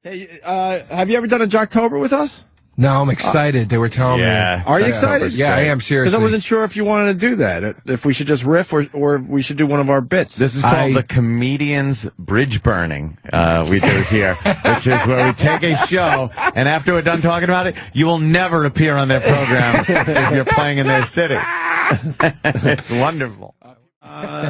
Hey, have you ever done a Jocktober with us? No, I'm excited. They were telling me. Are you excited? Yeah, I am, seriously. Because I wasn't sure if you wanted to do that. If we should just riff or we should do one of our bits. This is called the Comedian's Bridge Burning, we do here, which is where we take a show, and after we're done talking about it, you will never appear on their program if you're playing in their city. It's wonderful.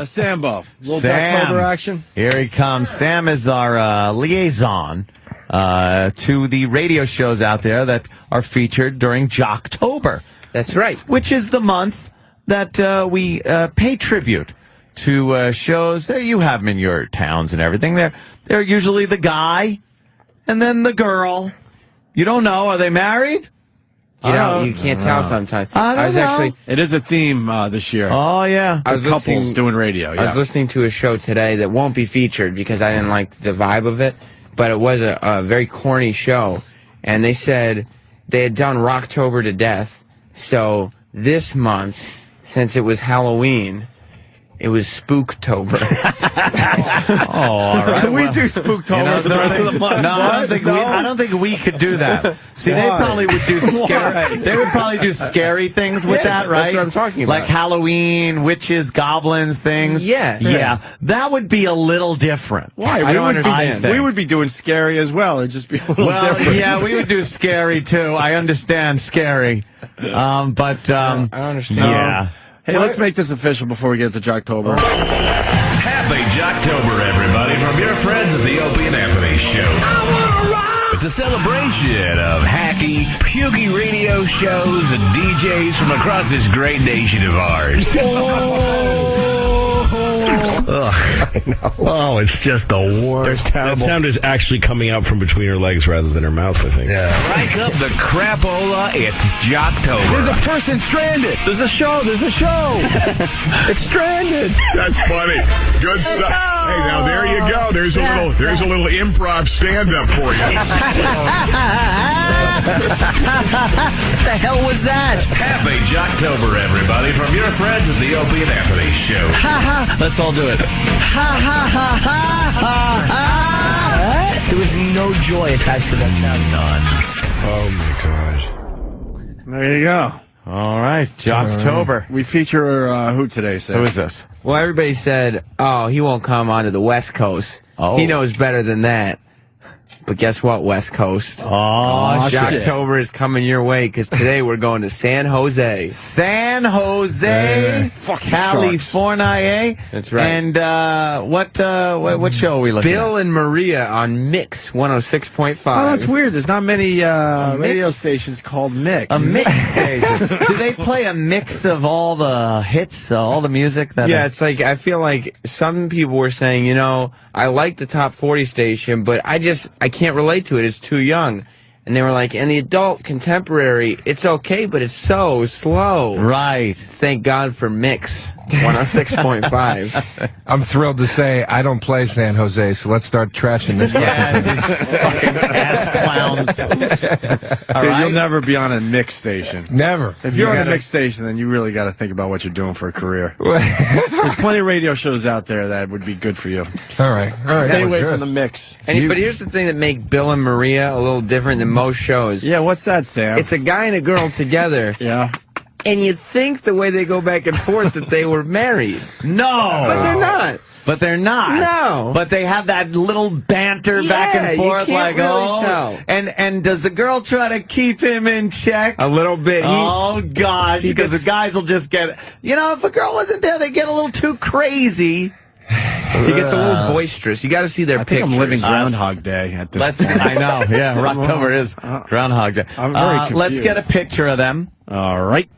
Sambo. Little Sam. Jocktober action. Here he comes. Sam is our liaison to the radio shows out there that are featured during Jocktober. That's right. Which is the month that we pay tribute to shows that you have them in your towns and everything. They're usually the guy and then the girl. You don't know. Are they married? You can't tell sometimes. I was actually. It is a theme this year. Oh, yeah. I was couples doing radio. Yeah. I was listening to a show today that won't be featured because I didn't like the vibe of it, but it was a very corny show, and they said they had done Rocktober to death. So this month, since it was Halloween, it was Spooktober. All right. Can we do Spooktober for the rest of the month? No, I don't think we could do that. See, they probably would do scary. They would probably do scary things with that, right? That's what I'm talking about. Like Halloween, witches, goblins, things. Yeah. That would be a little different. Why? I don't understand. We would be doing scary as well. It'd just be a little different. Yeah, we would do scary too. I understand scary, but I understand. Yeah. Hey, let's make this official before we get to Jocktober. Happy Jocktober, everybody, from your friends at the Opie and Anthony Show. It's a celebration of hacky, pukey radio shows and DJs from across this great nation of ours. I know. Oh, it's just the worst. That sound is actually coming out from between her legs rather than her mouth, I think. Yeah. Crank up the crapola, it's Jocktober. There's a person stranded. There's a show. It's stranded. That's funny. Good stuff. Hey, now there you go. There's a little improv stand-up for you. What the hell was that? Happy Jocktober, everybody, from your friends at the Opie and Anthony Show. Let's all do it. There was no joy attached to that Oh, sound. my gosh. There you go. All right, Jocktober. We feature who today, Sam? Who is this? Well, everybody said, oh, he won't come onto the West Coast. Oh. He knows better than that. But guess what, West Coast? Oh, shit. Jocktober is coming your way because today we're going to San Jose. San Jose, California. That's right. And what show are we looking Bill and Maria on Mix 106.5. Oh, that's weird. There's not many radio stations called Mix. at? A mix station. Do they play a mix of all the hits, all the music? Yeah, it's like, I feel like some people were saying, I like the top 40 station, but I can't relate to it. It's too young. And they were like, and the adult contemporary, it's okay, but it's so slow. Right. Thank God for Mix 106.5. I'm thrilled to say I don't play San Jose, so let's start trashing this. Yes, fucking ass clowns. Dude, you'll never be on a Mix station. Never. If you're on a Mix station, then you really got to think about what you're doing for a career. There's plenty of radio shows out there that would be good for you. All right. Stay away from the Mix. But here's the thing that make Bill and Maria a little different than most shows. Yeah, what's that, Sam? It's a guy and a girl together. Yeah. And you think the way they go back and forth that they were married. No. But they're not. But they're not. No. But they have that little banter back and you forth, can't like, really tell. And does the girl try to keep him in check? A little bit. Oh, gosh, because the guys will just get, if a girl wasn't there, they get a little too crazy. He gets a little boisterous. You got to see their I think pictures. I'm living Groundhog Day at this point. I know, yeah, Rocktober is Groundhog Day. I'm very confused. Let's get a picture of them. All right.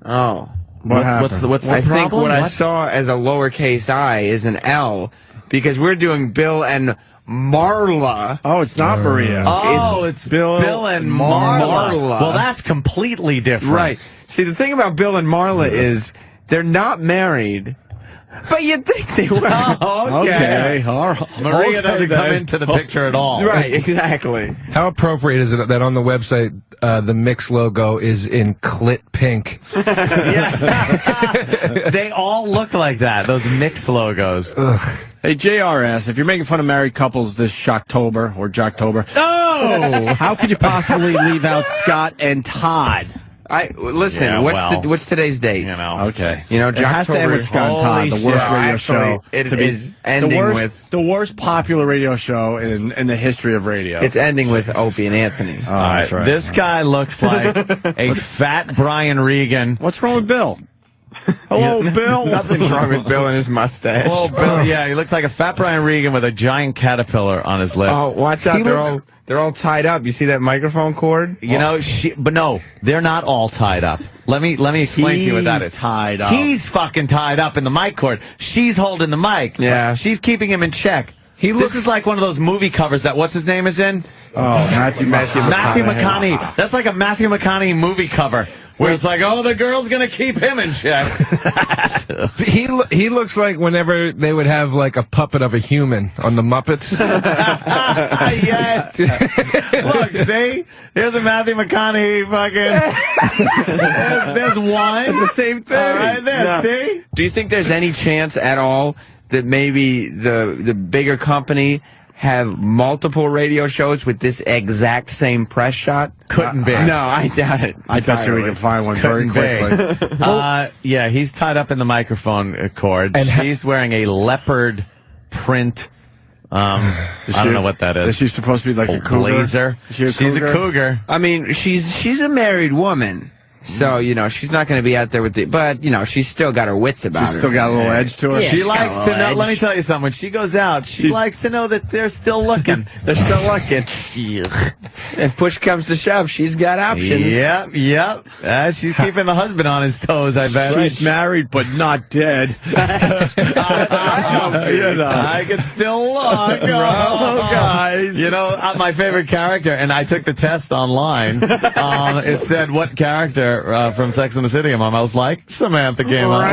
Oh. What happened? What's the I think problem? what I saw as a lowercase I is an L because we're doing Bill and Marla. Oh, it's not Maria. Oh, it's Bill and Marla. Well, that's completely different. Right. See, the thing about Bill and Marla is they're not married, but you'd think they were. Oh, Okay. All right. Maria doesn't come into the picture at all. Right, exactly. How appropriate is it that on the website the Mix logo is in clit pink. They all look like that, those Mix logos. Ugh. Hey, JRS, if you're making fun of married couples this Jocktober or Jocktober, how could you possibly leave out Scott and Todd? Listen. Yeah, what's today's date? You know. Okay. You know, it has to end with Scott and Todd, the worst radio show. It is ending with the worst popular radio show in the history of radio. It's ending with Opie and Anthony. Oh, that's right. This guy looks like a fat Brian Regan. What's wrong with Bill? Hello, Bill. Nothing's wrong with Bill and his mustache. Oh, Bill, yeah, he looks like a fat Brian Regan with a giant caterpillar on his lip. Oh, watch out! They're all tied up. You see that microphone cord? You know, but no, they're not all tied up. Let me explain to you what that is. Tied up. He's fucking tied up in the mic cord. She's holding the mic. Yeah. She's keeping him in check. This is like one of those movie covers that what's his name is in? Oh, Matthew McConaughey. That's like a Matthew McConaughey movie cover where it's like, oh, the girl's gonna keep him in check. He looks like whenever they would have like a puppet of a human on the Muppets. Yes. Look, see? Here's a Matthew McConaughey fucking. There's one. It's the same thing. All right there, see? Do you think there's any chance at all that maybe the bigger company have multiple radio shows with this exact same press shot? Couldn't be. No, I doubt it. I bet you we can find one very quickly. Yeah, he's tied up in the microphone cord. And she's wearing a leopard print. I don't know what that is. Is she supposed to be like a cougar? Blazer. She's a cougar. I mean, she's a married woman. So, you know, she's not going to be out there with but, you know, she's still got her wits about her. She's still got a little edge to her. Yeah, She likes to know, let me tell you something, when she goes out, she likes to know that they're still looking. They're still looking. If push comes to shove, she's got options. Yep. She's keeping the husband on his toes, I bet. She's married, but not dead. I can still look. Oh, guys. You know, my favorite character, and I took the test online, it said, what character from Sex and the City? And I was like, Samantha came on.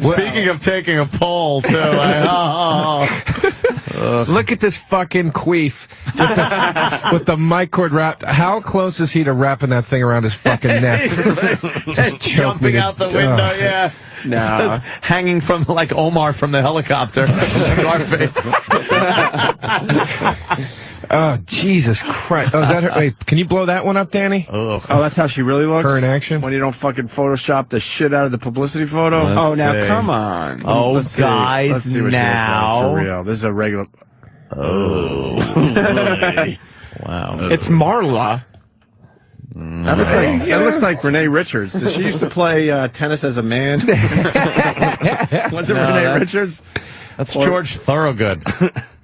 Speaking of taking a poll, too. Look at this fucking queef with the mic cord wrapped. How close is he to wrapping that thing around his fucking neck? Just jumping out the window, yeah. No. Just hanging from, like Omar from the helicopter. Scarface. Oh, Jesus Christ. Oh, is that her? Wait, can you blow that one up, Danny? Oh, that's how she really looks? Her in action? When you don't fucking Photoshop the shit out of the publicity photo? Let's see. Come on. Oh, Let's see. guys, Let's see what she looks like for real. This is a regular... Wow. It's Marla. That looks like Renee Richards. Did she used to play tennis as a man? Was it Renee Richards? That's George Thorogood.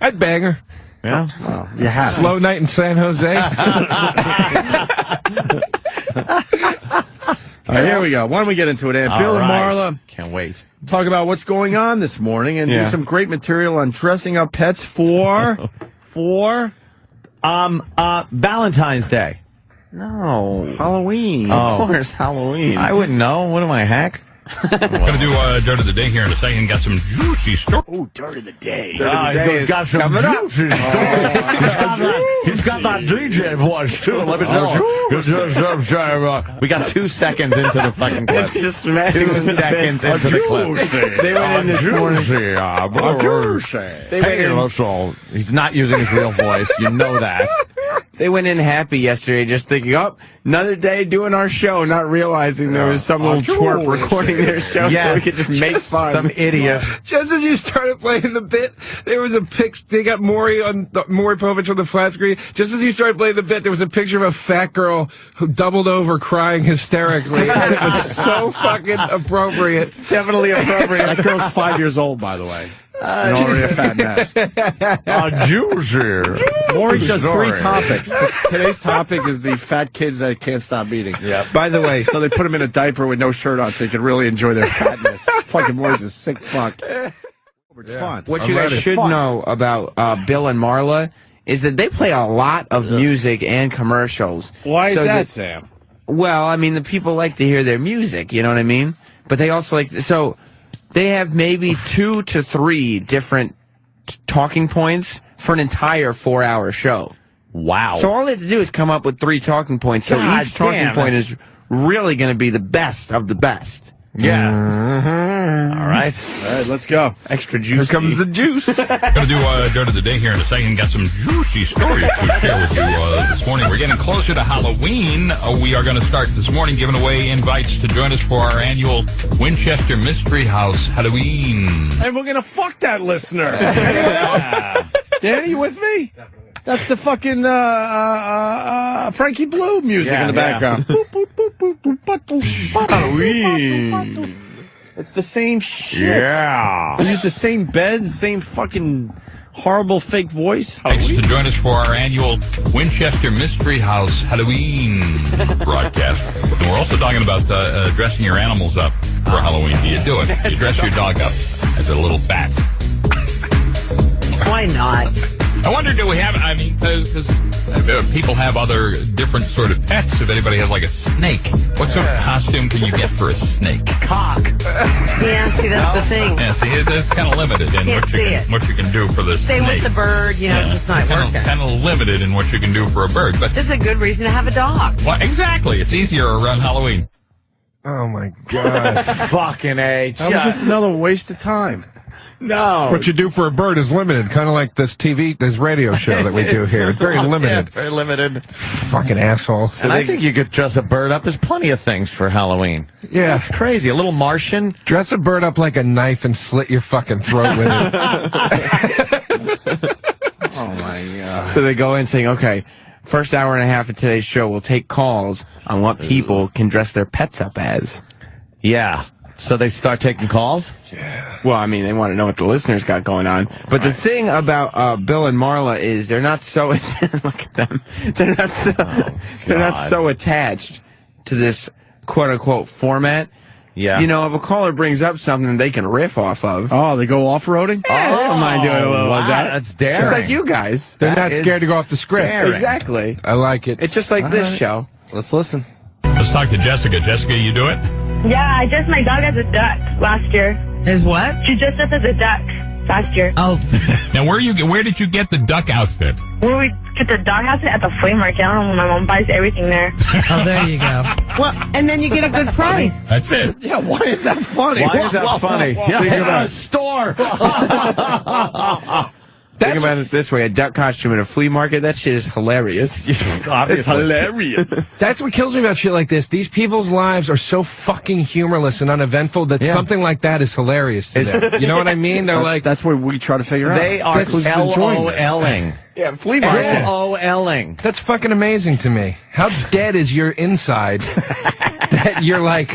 I'd bang her. Yeah. Well, you have. Slow night in San Jose. All right, here we go. Why don't we get into it, Ann? Bill and Marla. Can't wait. Talk about what's going on this morning and do some great material on dressing up pets for Valentine's Day. No. Halloween. Of course, Halloween. I wouldn't know. What am I, a hack? Gonna do Dirt of the Day here in a second. Got some juicy stories. Oh, Dirt of the Day. He's got some juicy He's got that DJ voice, too. Let me tell you. We got 2 seconds into the fucking clip. Just 2 seconds into the clip. They went in this morning. They went in. He's not using his real voice. You know that. They went in happy yesterday, just thinking, oh, another day doing our show, not realizing there was some little twerp recording their show so we could just make fun. Some idiot. Just as you started playing the bit, there was a pic. They got Maury Povich on the flat screen. Just as you started playing the bit, there was a picture of a fat girl who doubled over crying hysterically. And it was so fucking appropriate. Definitely appropriate. That girl's 5 years old, by the way. And already a fat mess. Juicy. Maury does 3 topics. Today's topic is the fat kids that can't stop eating. Yeah. By the way, so they put them in a diaper with no shirt on so they can really enjoy their fatness. Fucking Maury's a sick fuck. It's fun. What you guys should know about Bill and Marla is that they play a lot of music and commercials. Why is that, Sam? Well, I mean, the people like to hear their music, you know what I mean? But they also like... So they have maybe 2 to 3 different talking points for an entire 4-hour show. Wow. So all they have to do is come up with 3 talking points. So God each talking damn, point that's- is really going to be the best of the best. Yeah. All right. All right, let's go. Extra juicy. Here comes the juice. Going to do dirt of the day here in a second. Got some juicy stories to share with you this morning. We're getting closer to Halloween. We are going to start this morning giving away invites to join us for our annual Winchester Mystery House Halloween. And we're going to fuck that listener. Anyone else? Danny, you with me? Definitely. That's the fucking Frankie Blue music in the background. Halloween. It's the same shit. Yeah. We use the same bed, same fucking horrible fake voice. Thanks to join us for our annual Winchester Mystery House Halloween broadcast. And we're also talking about dressing your animals up for Halloween. Do you do it? You dress your dog up as a little bat. Why not? I wonder, do we have, I mean, because people have other different sort of pets. If anybody has like a snake, what sort of costume can you get for a snake? Cock. Yeah, see, that's the thing. Yeah, see, it's kind of limited in what you can do for the Stay snake. with the bird, you know, it's just not working. Kind of limited in what you can do for a bird. But This is a good reason to have a dog. well, exactly, it's easier around Halloween. Oh, my God. Fucking A. That was just another waste of time. No. What you do for a bird is limited, kind of like this radio show that we do here. It's very limited. Yeah, very limited. Fucking asshole. And I think you could dress a bird up. There's plenty of things for Halloween. Yeah. It's crazy. A little Martian. Dress a bird up like a knife and slit your fucking throat with it. Oh, my God. So they go in saying, okay, first hour and a half of today's show, we'll take calls on what people can dress their pets up as. Yeah. So they start taking calls? Well, I mean, they want to know what the listeners got going on. But the thing about Bill and Marla is they're not so look at them. They're not so attached to this quote unquote format. Yeah. You know, if a caller brings up something they can riff off of. Oh, they go off-roading? I don't mind doing a little wow, of that. that's daring. Just like you guys. They're That not is scared to go off the script. daring. Exactly. I like it. It's just like this show. Let's listen. Let's talk to Jessica. Jessica, you do it? Yeah, I dressed my dog as a duck last year. Is what? She dressed up as a duck last year. Oh, Now, where did you get the duck outfit? Where we get the dog outfit at the flea market. I don't know, my mom buys everything there. oh, there you go. Well, and then you get a good price. That's it. Yeah, why is that funny? Why is that funny? Yeah, Think hey, about a store. Think about it this way: a duck costume at a flea market. That shit is hilarious. It's hilarious. That's what kills me about shit like this. These people's lives are so fucking humorless and uneventful that something like that is hilarious to them. You know what I mean? They're like, That's what we try to figure out. They are Who's enjoying this? LOLing. Yeah, flea market. LOLing. that's fucking amazing to me. How dead is your inside that you're like,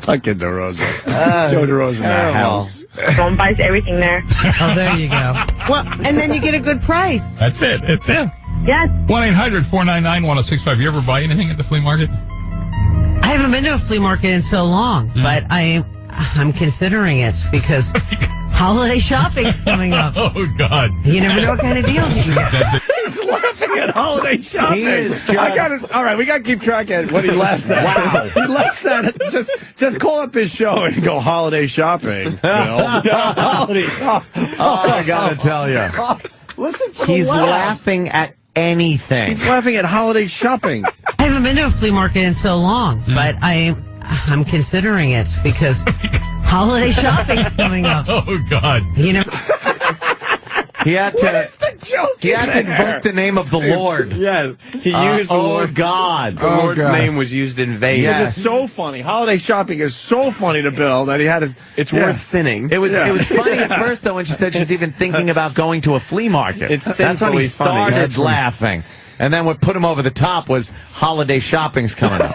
Fucking DeRosa. Joe DeRosa in the house. My mom buys everything there. Oh, there you go. Well, and then you get a good price. That's it. It's it. Yes. 1-800-499-1065. You ever buy anything at the flea market? I haven't been to a flea market in so long, but I'm considering it because holiday shopping's coming up. Oh, God. You never know what kind of deals you can get. That's it. He's laughing at holiday shopping. He is just- I got it. All right, we got to keep track of what he laughs at. Wow. He laughs at it. Just call up his show and go holiday shopping. You know? Holiday. I gotta tell you. Listen for He's the laugh. laughing at anything. He's laughing at holiday shopping. I haven't been to a flea market in so long, but I'm considering it because holiday shopping's coming up. Oh, God. You know, He had to. What is the joke? He had to in there? invoke the name of the Lord. Yes, he used the Oh Lord. God. The Lord's God. name was used in vain. Yeah. It's so funny. Holiday shopping is so funny to Bill that he had his. It's worth sinning. It was funny at first though when she said she's even thinking about going to a flea market. It's That's when sinfully he funny. started That's when- laughing. And then what put him over the top was holiday shopping's coming up.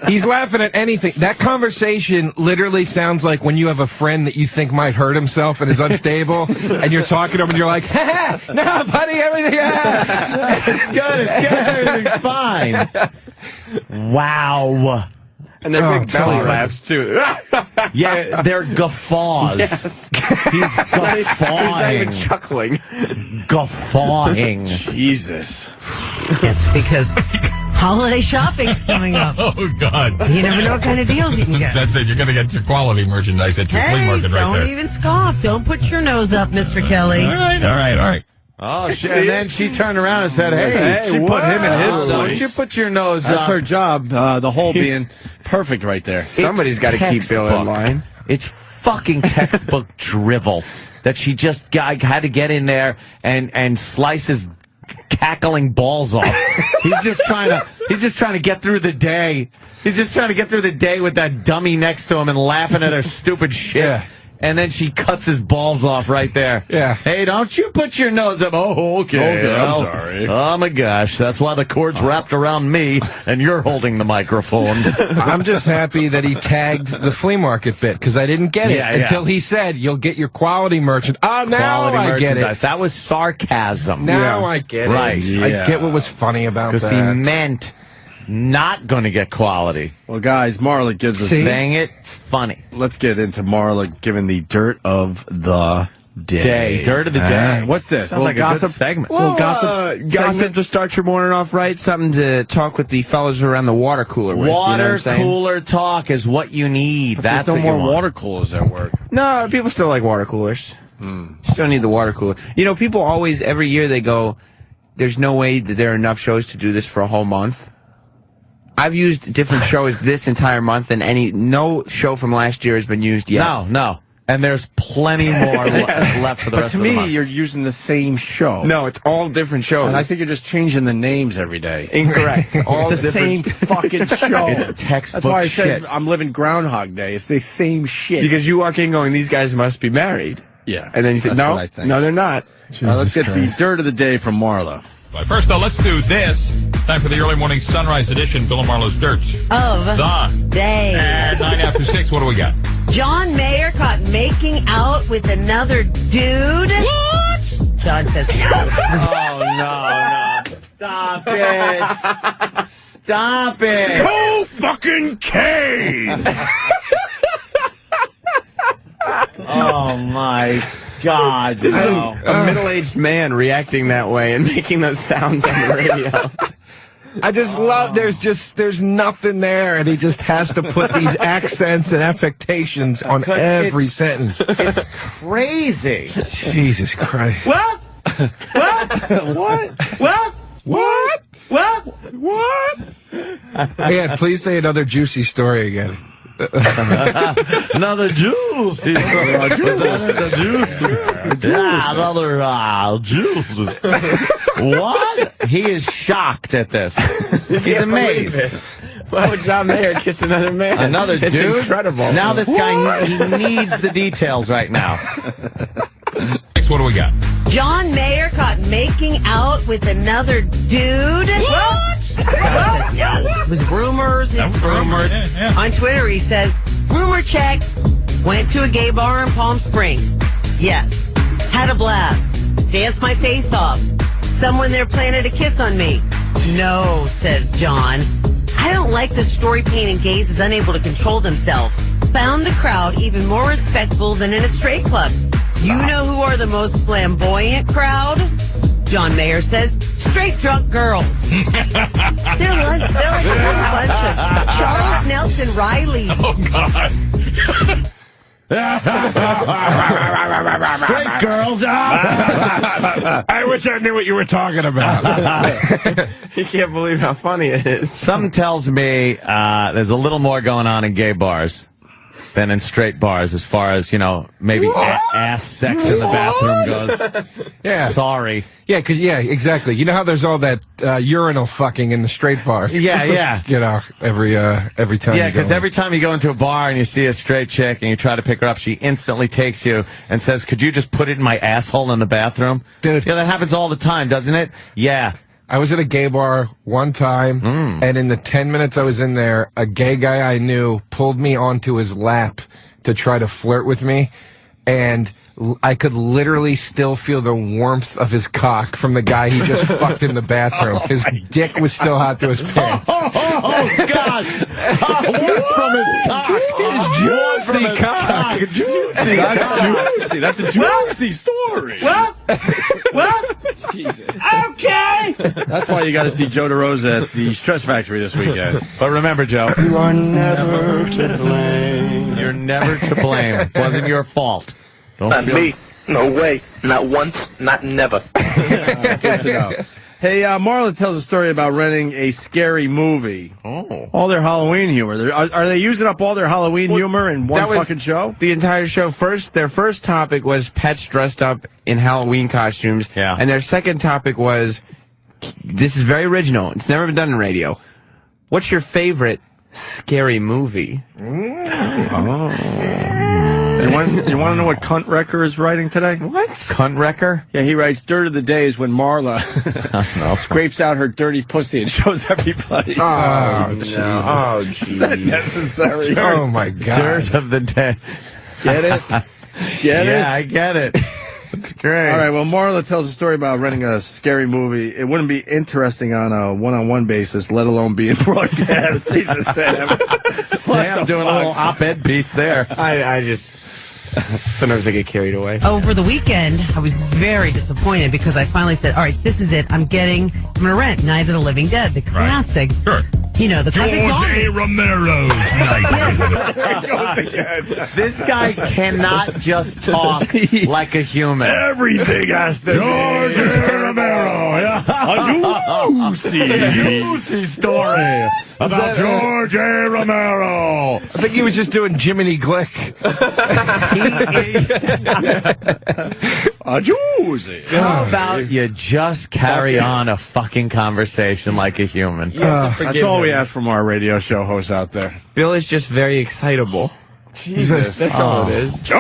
he's laughing at anything. That conversation literally sounds like when you have a friend that you think might hurt himself and is unstable, and you're talking to him and you're like, ha, no, buddy, everything, It's good. Everything's fine. Wow. And they're Oh, big belly sorry. laughs too. Yeah, they're guffaws. Yes. He's He's not even guffawing. chuckling. Guffawing. Jesus. it's because holiday shopping's coming up. Oh, God. You never know what kind of deals you can get. That's it. You're going to get your quality merchandise at your flea Hey, market right don't there. even scoff. Don't put your nose up, Mr. Kelly. All right. Oh, shit. And then she turned around and said, hey, she put him in his why don't place. you put your nose That's up? her job. The hole being perfect right there. Somebody's got to keep Bill in line. It's fucking textbook drivel that she just had to get in there and slice his cackling balls off. He's just trying to get through the day. He's just trying to get through the day with that dummy next to him and laughing at her stupid shit. Yeah. And then she cuts his balls off right there. Yeah. Hey, don't you put your nose up. Oh, okay. Okay, I'm Well, sorry. Oh, my gosh. That's why the cord's wrapped around me, and you're holding the microphone. I'm just happy that he tagged the flea market bit because I didn't get it until he said, "You'll get your quality merchant." Oh, now Quality I get merchandise. it. That was sarcasm. Now I get it. Right. I get what was funny about Because that. he meant not going to get quality. Well, guys, Marla gives us. Saying it's funny. Let's get into Marla giving the dirt of the day. Dirt of the day. What's this? Sounds like gossip a good segment. Little gossip. Gossip to start your morning off right. Something to talk with the fellas around the water cooler with. Water you know what I'm saying? cooler talk is what you need. That's There's no what you more want. water coolers at work. No, people still like water coolers. Still need the water cooler. You know, people always, every year they go, there's no way that there are enough shows to do this for a whole month. I've used different shows this entire month, and no show from last year has been used yet. No. And there's plenty more left for the But rest to of the me, month. you're using the same show. No, it's all different shows. And I think you're just changing the names every day. Incorrect. All It's the same fucking show. It's textbook That's why I said shit. I'm living Groundhog Day. It's the same shit. Because you walk in going, these guys must be married. Yeah. And then you say, That's no, what I think. no, they're not. All right, let's get the dirt of the day from Marla. But first, though, let's do this. Time for the early morning sunrise edition, Bill and Marla's Dirts. Of The day. and 9 after 6, what do we got? John Mayer caught making out with another dude. What? John says no. Oh, no. Stop it. Stop it. Go fucking Kane! Oh, my God. No. A middle-aged man reacting that way and making those sounds on the radio. I just love, there's nothing there, and he just has to put these accents and affectations on Because every it's- sentence. It's crazy. Jesus Christ. What? Yeah, please say another juicy story again. Another juice. The juice. Yeah, another juice. What? He is shocked at this. He's amazed. Why would John Mayer kiss another man? Another It's dude? incredible. Now this guy, he needs the details right now. Next, what do we got? John Mayer caught making out with another dude. What? It was rumors. It's rumors. Yeah. On Twitter, he says, rumor check. Went to a gay bar in Palm Springs. Yes. Had a blast. Danced my face off. Someone there planted a kiss on me. No, says John. I don't like the story painting gays as unable to control themselves. Found the crowd even more respectful than in a straight club. You know who are the most flamboyant crowd? John Mayer says, straight drunk girls. they're like a whole bunch of Charles Nelson Riley. Oh, God. Straight girls. I wish I knew what you were talking about. He can't believe how funny it is. Something tells me there's a little more going on in gay bars than in straight bars as far as, maybe ass sex in the bathroom goes. Yeah. Sorry. Yeah, exactly. You know how there's all that urinal fucking in the straight bars? Yeah. Every time. Yeah, you because go in. every time you go into a bar and you see a straight chick and you try to pick her up, she instantly takes you and says, could you just put it in my asshole in the bathroom? Dude. Yeah, that happens all the time, doesn't it? Yeah. I was at a gay bar one time, and in the 10 minutes I was in there, a gay guy I knew pulled me onto his lap to try to flirt with me, and I could literally still feel the warmth of his cock from the guy he just fucked in the bathroom. His dick was still hot to his pants. Oh, God. Warmth from his cock. His juicy cock. Juicy. That's juicy. That's a juicy story. Jesus. Okay. That's why you got to see Joe DeRosa at the Stress Factory this weekend. But remember, Joe, You are never to blame. you're never to blame. It wasn't your fault. Don't feel, No way. Not once, not never. Good to know. Hey, Marla tells a story about renting a scary movie. Oh. All their Halloween humor. Are they using up all their Halloween humor in one fucking show? The entire show. Their first topic was pets dressed up in Halloween costumes. Yeah. And their second topic was, this is very original. It's never been done in radio. What's your favorite scary movie? You want to know what Cunt Wrecker is writing today? What? Cunt wrecker? Yeah, he writes, "Dirt of the day is when Marla scrapes out her dirty pussy and shows everybody." Oh, Oh, geez. Is that necessary? Oh, my God. Dirt of the day. Get it? Get it? Yeah, I get it. It's great. All right, well, Marla tells a story about renting a scary movie. It wouldn't be interesting on a one-on-one basis, let alone being broadcast. Jesus, Sam. Sam doing a little op-ed piece there. I just... Sometimes I get carried away. Over the weekend, I was very disappointed because I finally said, all right, this is it. I'm going to rent Night of the Living Dead, the classic. Sure. You know, the classic zombie. Romero's This guy cannot just talk like a human. Everything has to George Romero. A Juicy story about George A. Romero. I think he was just doing Jiminy Glick. A juicy. How about you just carry on a fucking conversation like a human? That's all we ask from our radio show hosts out there. Bill is just very excitable. Jesus. That's all it is. You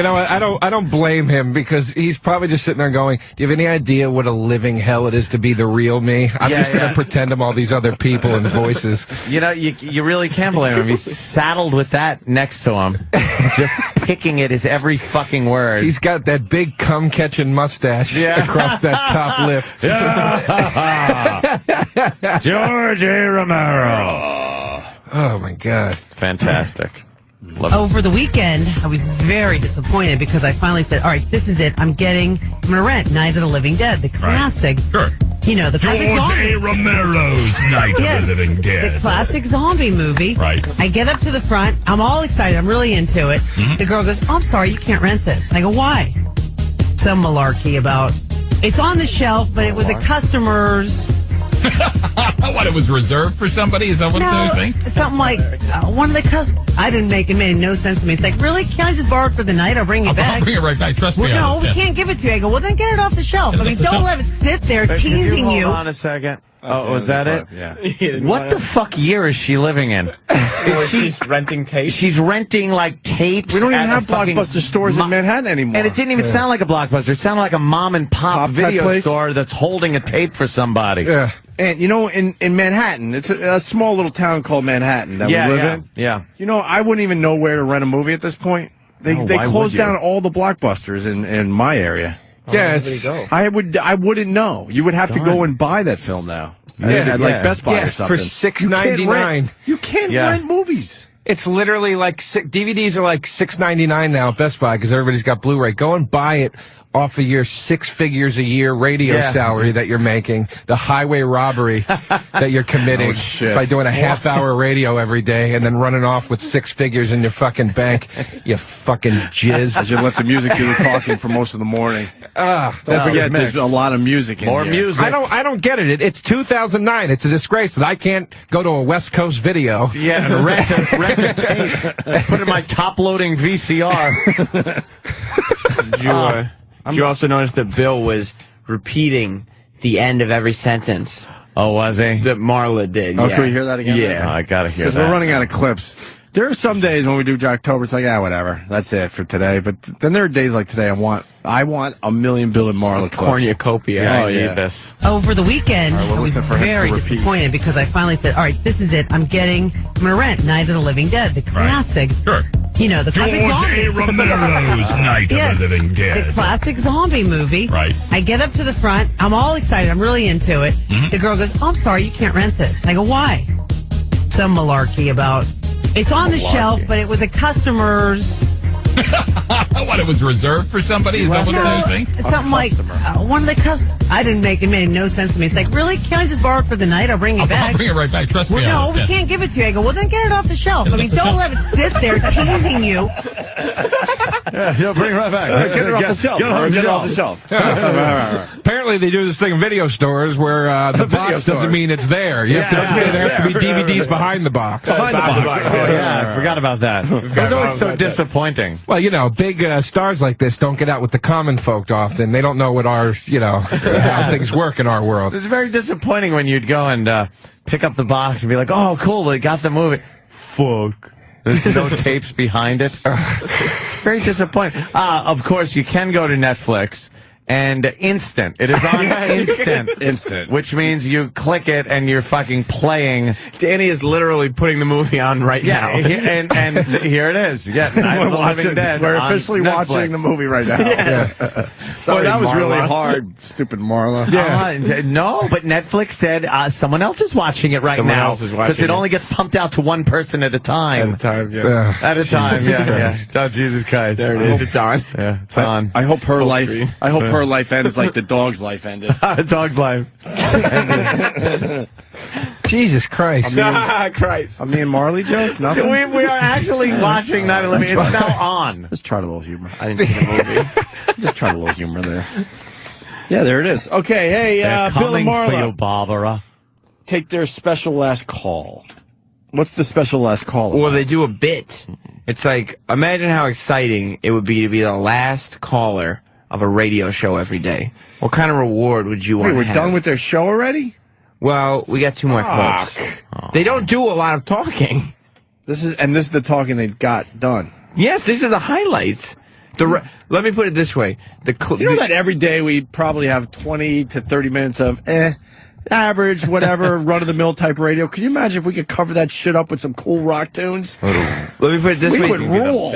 know what? I don't blame him because he's probably just sitting there going, do you have any idea what a living hell it is to be the real me? I'm just going to pretend I'm all these other people and voices. You know, you really can't blame him. He's saddled with that next to him. Just picking at his every fucking word. He's got that big cum-catching mustache across that top lip. George A. Romero. Oh, my God. Fantastic. Love it. Over the weekend, I was very disappointed because I finally said, all right, this is it. I'm going to rent Night of the Living Dead, the classic. Sure. You know, the classic zombie. Romero's Night Yes, of the Living the Dead. classic zombie movie. Right. I get up to the front. I'm all excited. I'm really into it. The girl goes, oh, I'm sorry, you can't rent this. I go, why? Some malarkey about, it's on the shelf, but it was a customer's. What, it was reserved for somebody? Is that what they're saying? Something like one of the customers. It made no sense to me. It's like, really? Can't I just borrow it for the night? I'll bring it back. I'll bring it right back. Trust me. Well, no, we can't give it to you. I go, well, then get it off the shelf. I mean, don't let it sit there teasing Hold you. on a second. Oh, was that it? Yeah. What the fuck year is she living in? She's renting tapes. She's renting like tapes. We don't even at have a fucking Blockbuster stores in Manhattan anymore. And it didn't even sound like a Blockbuster. It sounded like a mom and pop Pop-type video place? store that's holding a tape for somebody. Yeah. And, you know, in Manhattan, it's a small little town called Manhattan that we live in. Yeah. You know, I wouldn't even know where to rent a movie at this point. They why closed would you? down all the Blockbusters in my area. Yes. I wouldn't know. You would have to go and buy that film now. At like Best Buy or something. For $6.99. You can't rent movies. It's literally like DVDs are like $6.99 now at Best Buy because everybody's got Blu-ray. Go and buy it off of your 6 figures a year radio salary that you're making, the highway robbery that you're committing by doing a half-hour radio every day and then running off with 6 figures in your fucking bank. You fucking jizz. I should let the music do the talking for most of the morning. Don't forget, there's a lot of music in More here. music. I don't get it. It's 2009. It's a disgrace that I can't go to a West Coast video. Yeah, and rent a tape. Put in my top-loading VCR. Did you also notice that Bill was repeating the end of every sentence Oh, was he? that Marla did? Oh, can we hear that again? Yeah. Oh, I gotta hear Because that. we're running out of clips. There are some days when we do Jocktober, it's like, whatever. That's it for today. But then there are days like today I want a million Bill and Marla clips. Cornucopia. Yeah, Oh, I yeah. need this. Over the weekend, All right, we'll I was listen for him to very repeat. disappointed because I finally said, all right, this is it. I'm going to rent Night of the Living Dead, the classic. Sure. You know, the classic zombie. Romero's Night Yes, of the Living the Dead. classic zombie movie. Right. I get up to the front. I'm all excited. I'm really into it. The girl goes, oh, I'm sorry, you can't rent this. I go, why? Some malarkey about, it's on the shelf, but it was a customer's. What, it was reserved for somebody? Is that what they're saying? Something like one of the customers. It made no sense to me. It's like, really? Can't I just borrow it for the night? I'll bring it back. I'll bring it right back. Trust me. Well, no, we can't give it to you. I go, well, then get it off the shelf. I mean, don't let it sit there teasing you. Yeah, bring it right back. Get it off the shelf. Get it off the shelf. Apparently, they do this thing in video stores where the box doesn't mean it's there. You have to there has to be DVDs behind the box. Behind the box. Oh, yeah, I forgot about that. It was always so disappointing. Well, you know, big stars like this don't get out with the common folk often. They don't know what our, how things work in our world. It's very disappointing when you'd go and pick up the box and be like, oh, cool, they got the movie. Fuck. There's no tapes behind it. Very disappointing. Of course, you can go to Netflix. And instant. It is on instant. Which means you click it and you're fucking playing. Danny is literally putting the movie on right now. And here it is. Yeah, Night of the Living Dead. We're officially watching the movie right now. Sorry, that was Marla. really hard. Stupid Marla. No, but Netflix said someone else is watching it right now. Because it only gets pumped out to one person at a time. At a time, yeah. Oh, Jesus Christ. There it is. It's on. Yeah, it's on. I hope her life ends like the dog's life ended. Dog's life. Jesus Christ. A me and Marley joke? Nothing? We are actually watching Night of the Living Dead. It's now on. Just tried a little humor. I didn't see the movie. Just tried a little humor there. Yeah, there it is. Okay, hey, Bill and for you, Marla. Barbara. Take their special last call. What's the special last call? Well, they do a bit. It's like, imagine how exciting it would be to be the last caller of a radio show every day. What kind of reward would you want to have? We're done with their show already? Well, we got 2 more clips. They don't do a lot of talking. This is the talking they got done. Yes, these are the highlights. Let me put it this way. You know that every day we probably have 20 to 30 minutes of average, whatever, run-of-the-mill type radio. Can you imagine if we could cover that shit up with some cool rock tunes? Let me put it this way. We would rule.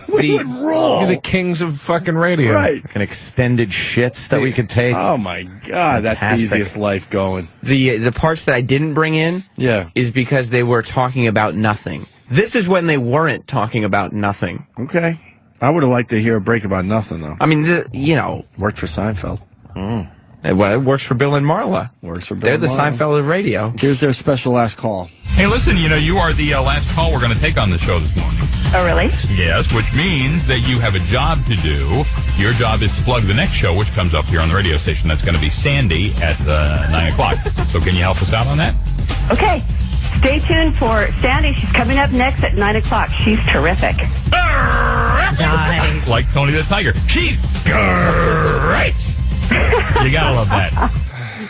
We would rule. You're the kings of fucking radio. Right. An extended shits that we could take. Oh, my God. That's the easiest life going. The parts that I didn't bring in is because they were talking about nothing. This is when they weren't talking about nothing. Okay. I would have liked to hear a break about nothing, though. I mean, worked for Seinfeld. Well, it works for Bill and Marla. They're the Seinfeld of radio. Here's their special last call. Hey, listen, you are the last call we're going to take on the show this morning. Oh, really? Yes, which means that you have a job to do. Your job is to plug the next show, which comes up here on the radio station. That's going to be Sandy at 9 o'clock. So can you help us out on that? Okay. Stay tuned for Sandy. She's coming up next at 9 o'clock. She's terrific. Nice. Like Tony the Tiger. She's great. You gotta love that.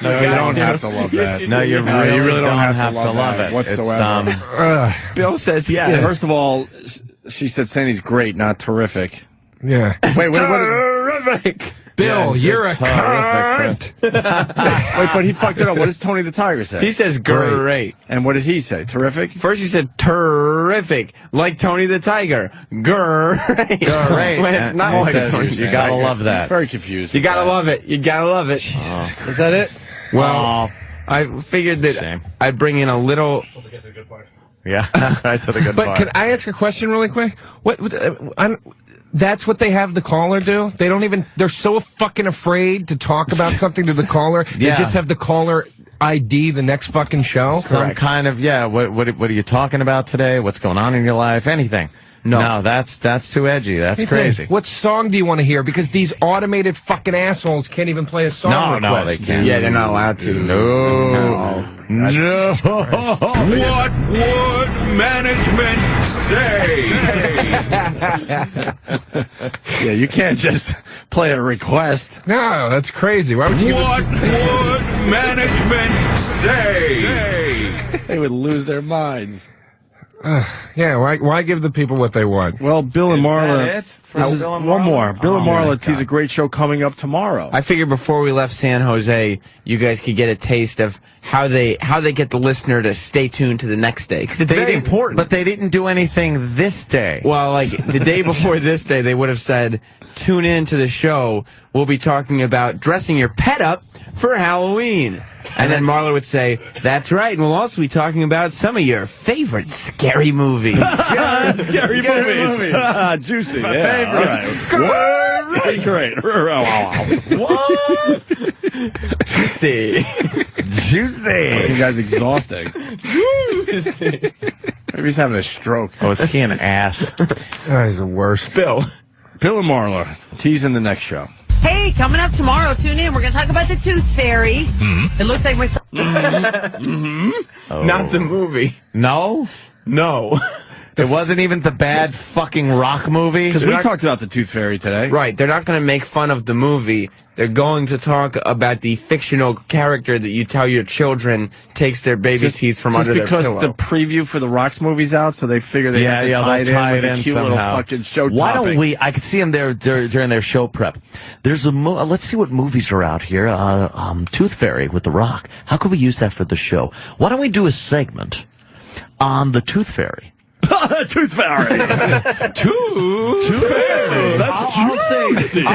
No, you don't have to love that. No, you really don't have to love it whatsoever. Bill says yes. First of all, she said Sandy's great, not terrific. Yeah. Wait. Terrific. Bill, you're a cunt. Wait, but he fucked it up. What does Tony the Tiger say? He says great. And what did he say? Terrific? First he said terrific, like Tony the Tiger. Great. When it's not like Tony the Tiger. You gotta love that. Very confused. You gotta love it. You gotta love it. Is that it? Well, I figured that I'd bring in a little... Yeah, that's the good part. But can I ask a question really quick? That's what they have the caller do? They don't even, they're so fucking afraid to talk about something to the caller. They just have the caller ID the next fucking show. Some kind of, what are you talking about today? What's going on in your life? Anything. No, that's too edgy. That's crazy. What song do you want to hear? Because these automated fucking assholes can't even play a song request. No, they can't. Yeah, they're not allowed to. No. What would management say? Yeah, you can't just play a request. No, that's crazy. Why would you? What would management say? They would lose their minds. Yeah, why give the people what they want? Well, Bill and Marla. That it? One more. Bill and Marla tease a great show coming up tomorrow. I figured before we left San Jose, you guys could get a taste of how they get the listener to stay tuned to the next day. Because it's very important. But they didn't do anything this day. Well, like the day before this day, they would have said, tune in to the show. We'll be talking about dressing your pet up for Halloween. And then Marla would say, that's right, and we'll also be talking about some of your favorite scary movies. Scary movie. Juicy. Yeah. Great. What? Juicy. You guys exhausting. Maybe he's having a stroke. Oh, is he an ass? Oh, he's the worst. Bill and Marla, tease in the next show. Hey, coming up tomorrow, tune in. We're going to talk about the Tooth Fairy. It looks like we're... Not the movie. No? No. It wasn't even the bad fucking rock movie? Because we talked about the Tooth Fairy today. Right. They're not going to make fun of the movie. They're going to talk about the fictional character that you tell your children takes their baby teeth from under their pillow. Just because the preview for the Rocks movie's out, so they figure they have to tie it in with a cute little fucking show Why topic. don't we, I could see them there during their show prep. There's a, let's see what movies are out here. Tooth Fairy with The Rock. How could we use that for the show? Why don't we do a segment on the Tooth Fairy? Tooth Fairy. Tooth Fairy. I'll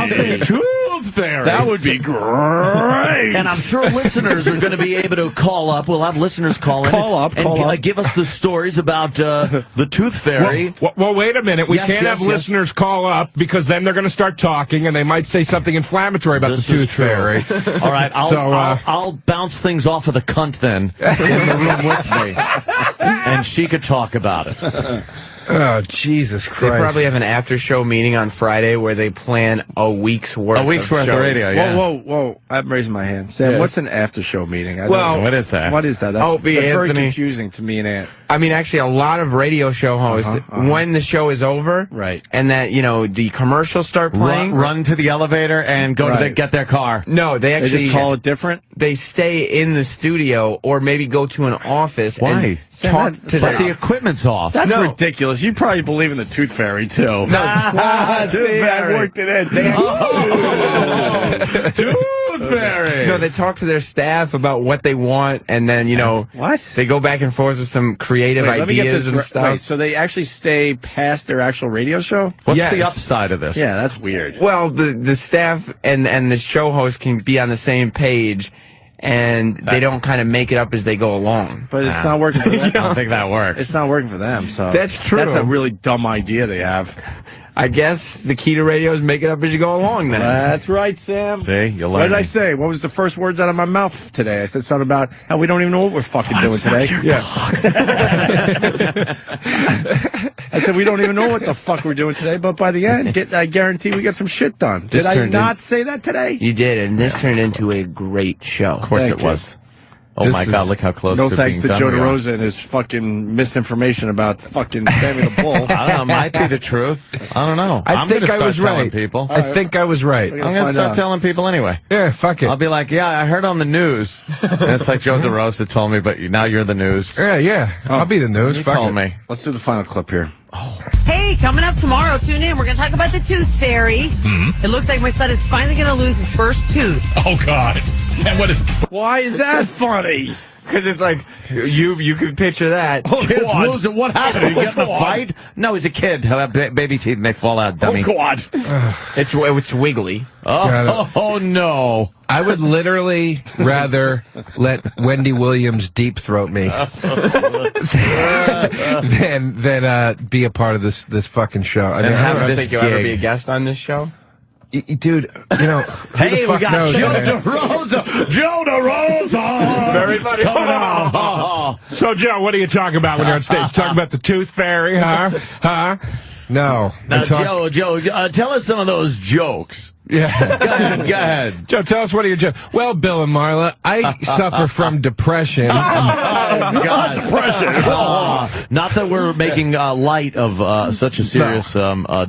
say Tooth Fairy. That would be great. And I'm sure listeners are going to be able to call up. We'll have listeners call in. And give us the stories about the Tooth Fairy. Well, wait a minute. We Yes, can't yes, have listeners call up because then they're going to start talking and they might say something inflammatory about This the is Tooth true. Fairy. All right, I'll bounce things off of the cunt then in the room with me, and she could talk about it. Oh, Jesus Christ. They probably have an after-show meeting on Friday where they plan a week's worth of of radio, yeah. Whoa. I'm raising my hand. Sam, Yes. what's an after-show meeting? What is that? What is that? That's, Opie, that's very Anthony. confusing to me and Ant. I mean, actually, a lot of radio show hosts, when the show is over, Right. and that, the commercials start playing. Run to the elevator and go to get their car. No, they They actually just call it different? they stay in the studio or maybe go to an office Why? and talk to But the their... equipment's off. That's No. ridiculous. You probably believe in the Tooth Fairy, too. No. See, I worked it in. Tooth Fairy. No, they talk to their staff about what they want, and then, What? they go back and forth with some creative Wait, let me get ideas this and stuff. Wait, so they actually stay past their actual radio show? What's Yes. the upside of this? Yeah, that's weird. Well, the staff and the show host can be on the same page, and they don't kind of make it up as they go along. But it's not working for them. I don't think that works. It's not working for them, so That's true. That's a really dumb idea they have. I guess the key to radio is make it up as you go along then. That's right, Sam. See, you'll What learn. did I say? What was the first words out of my mouth today? I said something about how we don't even know what we're fucking doing today. Yeah. I said we don't even know what the fuck we're doing today, but by the end, I guarantee we get some shit done. Did I not say that today? You did, and this turned into a great show. Of course Thank it you. was. Oh my God, look how close No to thanks being to done Joe we are. DeRosa and his fucking misinformation about fucking Sammy the Bull. I don't know. Might be the truth. I don't know. I think I was right. People. I think I was right. I'm going to start telling people anyway. Yeah, fuck it. I'll be like, yeah, I heard on the news. And it's like Joe DeRosa told me, but now you're the news. Yeah. I'll be the news. He Fuck told it. me. Let's do the final clip here. Hey, coming up tomorrow, tune in. We're going to talk about the Tooth Fairy. It looks like my son is finally going to lose his first tooth. Oh, God. And what is... Why is that funny? Because it's like, you can picture that. Kids losing. What happened? Did he get in a fight? No, he's a kid. He'll have baby teeth and they fall out, dummy. Oh, God. It's wiggly. Oh, no. I would literally rather let Wendy Williams deep throat me than be a part of this fucking show. I mean, have I don't this think you'll ever gig. be a guest on this show. dude, who Hey, the fuck we got knows, Joe man? DeRosa. Joe DeRosa. Very funny. Coming out. So, Joe, what are you talking about when you're on stage? Talking about the Tooth Fairy, huh? No. Now, Joe, tell us some of those jokes. Yeah. Go ahead. Joe, tell us what are your jokes. Well, Bill and Marla, I suffer from depression. God. Depression. Not that we're making light of such a serious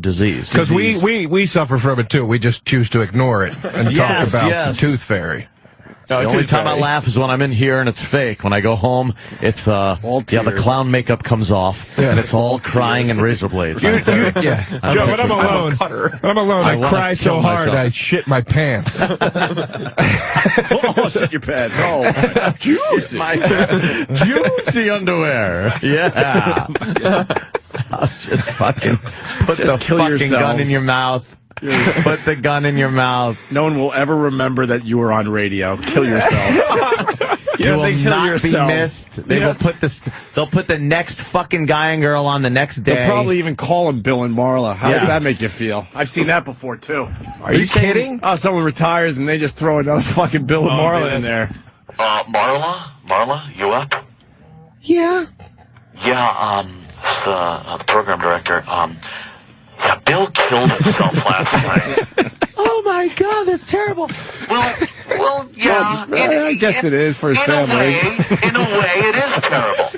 disease. Because we suffer from it, too. We just choose to ignore it and talk about the Tooth Fairy. No, the only time I laugh is when I'm in here and it's fake. When I go home, it's the clown makeup comes off and it's all crying and razor blades. Joe, when I'm alone, I cry so hard I shit my pants. Oh, shit your pants. Oh, juicy. Juicy underwear. Yeah. I'll just fucking put the fucking gun in your mouth. Put the gun in your mouth. No one will ever remember that you were on radio. Kill yourself. You will not be missed. They will put they'll put the next fucking guy and girl on the next day. They'll probably even call him Bill and Marla. How does that make you feel? I've seen that before, too. Are you kidding? Oh, someone retires and they just throw another fucking Bill and Marla in there. Marla, you up? Yeah. Yeah, it's the program director. Yeah, Bill killed himself last night. Oh my God, that's terrible. Well, yeah. I guess it is for his family. In a way, it is terrible.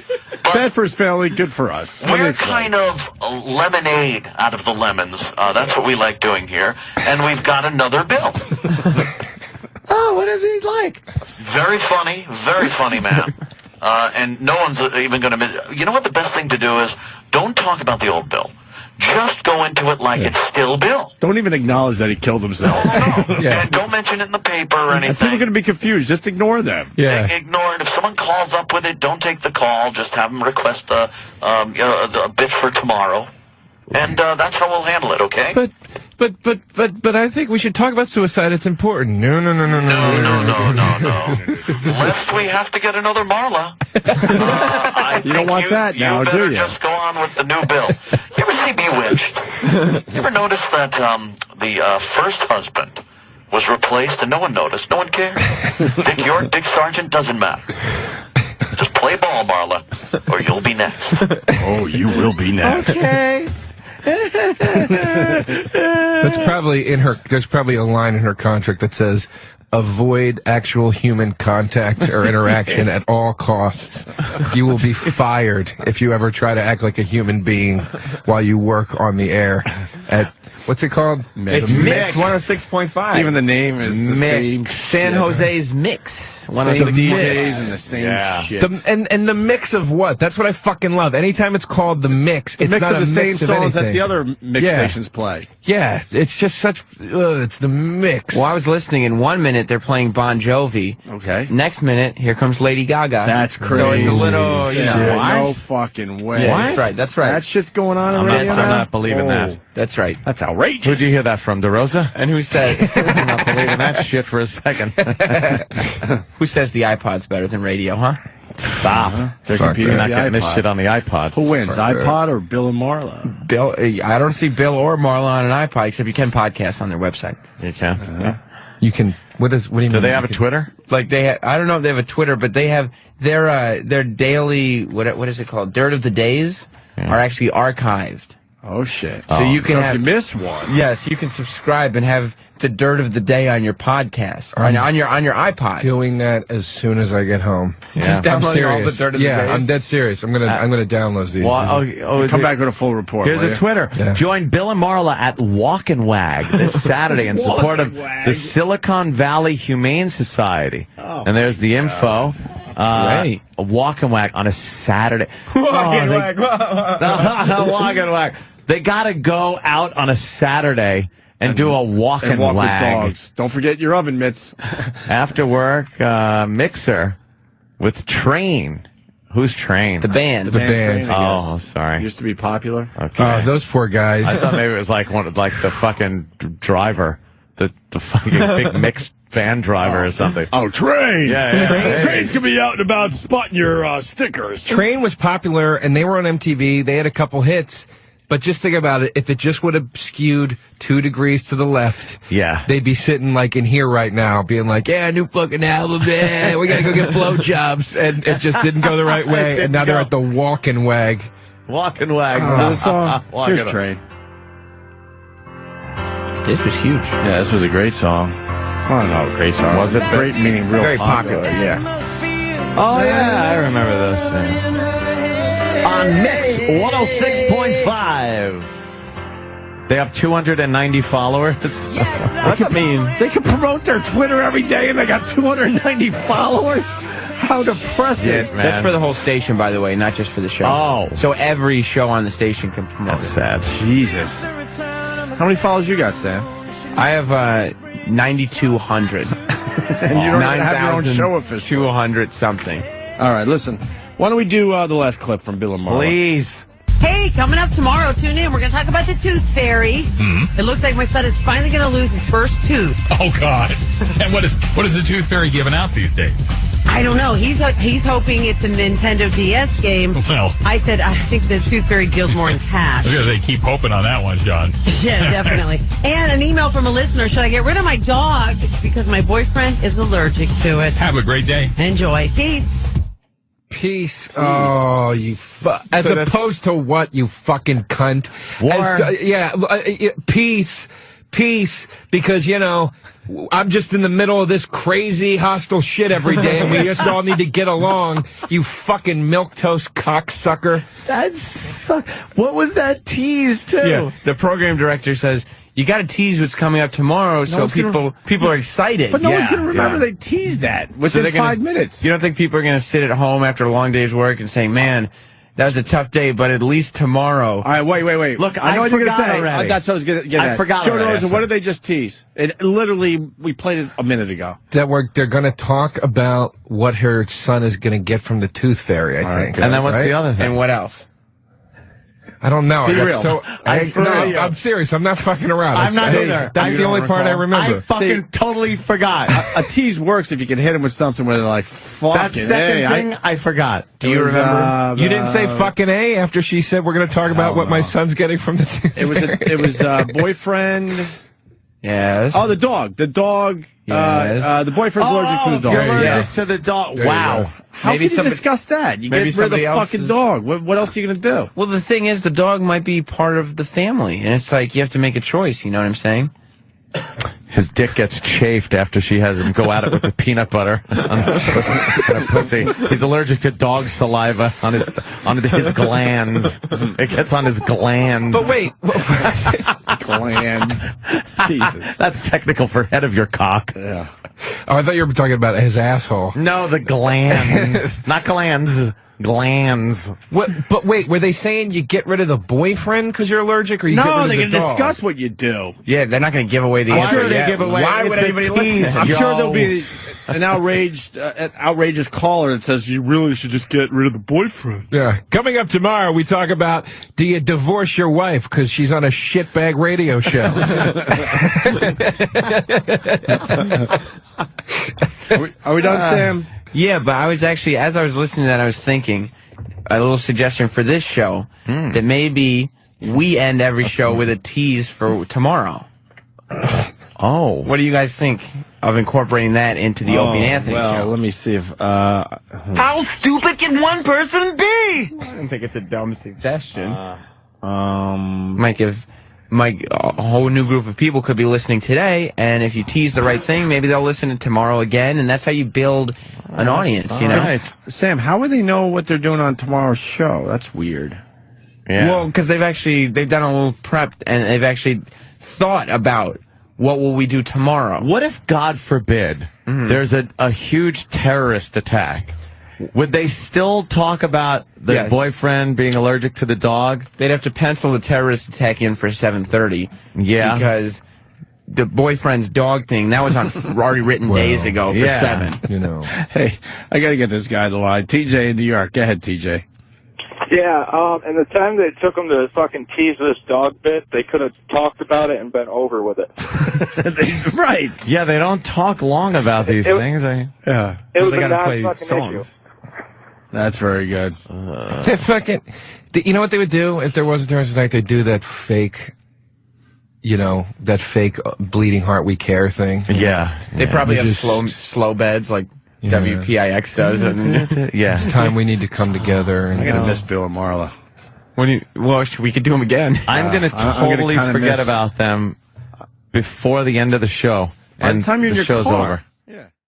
But bad for his family, good for us. We're kind of a lemonade out of the lemons. That's what we like doing here. And we've got another Bill. Oh, what is he like? Very funny man. And no one's even going to miss. You know what the best thing to do is? Don't talk about the old Bill. Just go into it like it's still Bill. Don't even acknowledge that he killed himself. And don't mention it in the paper or anything. People are going to be confused. Just ignore them. Yeah. Ignore it. If someone calls up with it, don't take the call. Just have them request a bit for tomorrow. And that's how we'll handle it, okay? But I think we should talk about suicide. It's important. No. Lest we have to get another Marla. You don't want that now, do you? Just go on with the new Bill. You ever see Bewitched? You ever notice that the first husband was replaced and no one noticed? No one cared? Dick York, Dick Sargent, doesn't matter. Just play ball, Marla, or you'll be next. Oh, you will be next. Okay. That's probably in her. There's probably a line in her contract that says, "Avoid actual human contact or interaction at all costs. You will be fired if you ever try to act like a human being while you work on the air." At what's it called? It's Mix 106.5. Even the name is the same. San Jose's Mix. One of Same the DJs and the same shit. And the mix of what? That's what I fucking love. Anytime it's called the mix, the it's mix not of the a same mix of songs that anything. the other mix stations play. Yeah, it's just such. It's the mix. Well, I was listening. In 1 minute, they're playing Bon Jovi. Okay. Next minute, here comes Lady Gaga. That's crazy. So it's a little, you know. Yeah, no fucking way. Yeah, that's right. That shit's going on I'm already. not believing that. That's right. That's outrageous. Who'd you hear that from, DeRosa? And who said? I'm not believing that shit for a second. Who says the iPod's better than radio, huh? Stop. They're competing You're with not the getting this iPod. shit on the iPod. Who wins, iPod or Bill and Marla? Bill, I don't see Bill or Marla on an iPod, except you can podcast on their website. You can. You can. What do you mean? Do they have a Twitter? Like I don't know if they have a Twitter, but they have their daily what is it called? Dirt of the Days are actually archived. Oh shit! So you can if you miss one. Yes, you can subscribe and have the Dirt of the Day on your podcast on your iPod. Doing that as soon as I get home. Yeah. Just downloading all the Dirt of the Days. Yeah, I'm dead serious. I'm gonna download these. Well, Come back with a full report. Here's a Twitter. Yeah. Join Bill and Marla at Walk and Wag this Saturday in support of the Silicon Valley Humane Society. And there's the info. Great. A Walk and Wag on a Saturday. Walk and Wag. Walk and Wag. They got to go out on a Saturday and do a walk and walk wag. with dogs. Don't forget your oven mitts. After work, mixer with Train. Who's Train? The band. The band. Train, I Oh, guess. sorry. Used to be popular. Okay. Those poor guys. I thought maybe it was like the fucking driver, the fucking big mixed van driver or something. Oh, Train! Yeah. Trains can be out and about spotting your stickers. Train was popular, and they were on MTV. They had a couple hits. But just think about it. If it just would have skewed 2 degrees to the left, Yeah. they'd be sitting like in here right now, being like, "Yeah, new fucking album, man. We gotta go get blowjobs." And it just didn't go the right way. And now they're at the Walk and Wag. Walk and wag. This song. Here's Train. This was huge. Yeah, this was a great song. Oh no, great song. Was it? Great meaning real Very popular? Yeah. Oh, yeah, I remember this. Yeah. On Mix 106.5. They have 290 followers. What mean? They can promote their Twitter every day and they got 290 followers? How depressing. Shit, man. That's for the whole station, by the way, not just for the show. Oh. So every show on the station can promote That's it. sad. Jesus. How many followers you got, Stan? I have 9,200. And you don't even have your own show officially. 200 something. All right, listen. Why don't we do the last clip from Bill and Marla? Please. Hey, coming up tomorrow, tune in. We're going to talk about the tooth fairy. It looks like my son is finally going to lose his first tooth. Oh, God. And what is the tooth fairy giving out these days? I don't know. He's hoping it's a Nintendo DS game. Well, I said I think the Tooth Fairy deals more in cash. they keep hoping on that one, John. Yeah, definitely. And an email from a listener. Should I get rid of my dog because my boyfriend is allergic to it? Have a great day. Enjoy. Peace. Peace. Oh, you. As opposed to what, you fucking cunt? Peace. Peace. Because, you know, I'm just in the middle of this crazy hostile shit every day, and we just all need to get along. You fucking milquetoast cocksucker. What was that tease, too? Yeah, the program director says, you got to tease what's coming up tomorrow, so people are excited. But no one's going to remember they teased that within 5 minutes. You don't think people are going to sit at home after a long day's work and say, man, that was a tough day, but at least tomorrow. All right, wait. Look, I know what you're going to say. Already. That's what I was going to get at. I forgot Joe already. DeRosa, what did they just tease? It literally, we played it a minute ago. They're going to talk about what her son is going to get from the Tooth Fairy, I think. And then what's the other thing? And what else? I don't know. Be real. I'm serious. I'm not fucking around. I'm not either. That's the only part I remember. I fucking totally forgot. A tease works if you can hit him with something where they're like, That second thing, I forgot. Do you remember? You didn't say fucking A after she said we're going to talk about what my son's getting from the Tooth Fairy. It was boyfriend. Yes. Oh, the dog. The dog. Yes. The boyfriend's allergic to the dog. You're allergic to the dog. Wow. How can you discuss that? You get rid of the fucking dog. What else are you going to do? Well, the thing is, the dog might be part of the family, and it's like you have to make a choice. You know what I'm saying? His dick gets chafed after she has him go at it with the peanut butter on her pussy. He's allergic to dog saliva on his glands. It gets on his glands. But wait. Glands. Jesus. That's technical for head of your cock. Yeah. Oh, I thought you were talking about his asshole. No, the glands. Not glands. Glands. What? But wait, were they saying you get rid of the boyfriend because you're allergic, or you get rid No, of they're the going to dog? discuss what you do. Yeah, they're not going to give away the I'm answer sure they yet. give away. Why would anybody listen? I'm sure there'll be an outrageous caller that says you really should just get rid of the boyfriend. Yeah. Coming up tomorrow, we talk about, do you divorce your wife because she's on a shitbag radio show? Are we done, Sam? Yeah, but I was actually, as I was listening to that, I was thinking, a little suggestion for this show, that maybe we end every show with a tease for tomorrow. Oh. What do you guys think of incorporating that into the Opie and Anthony show? Let me see if... How stupid can one person be? I don't think it's a dumb suggestion. Might give... a whole new group of people could be listening today, and if you tease the right thing, maybe they'll listen to tomorrow again, and that's how you build an audience, you know? Right. Sam, how would they know what they're doing on tomorrow's show? That's weird. Yeah. Well, because they've done a little prep, and they've actually thought about what will we do tomorrow. What if, God forbid, there's a huge terrorist attack? Would they still talk about the boyfriend being allergic to the dog? They'd have to pencil the terrorist attack in for 7:30. Yeah. Because the boyfriend's dog thing, that was already written days ago for 7. You know. Hey, I got to get this guy to the line. TJ in New York. Go ahead, TJ. Yeah, and the time they took him to fucking tease this dog bit, they could have talked about it and been over with it. Right. Yeah, they don't talk long about these things. Yeah. It was they a gotta play non-fucking songs. issue. That's very good. You know what they would do if there was a terrorist attack? They'd do that fake, bleeding heart we care thing. Yeah. They probably have slow beds like WPIX does. It's time we need to come together. And, I'm going to miss Bill and Marla. We could do them again. I'm going to totally forget about them before the end of the show. By the and time you're in the your show's car. over.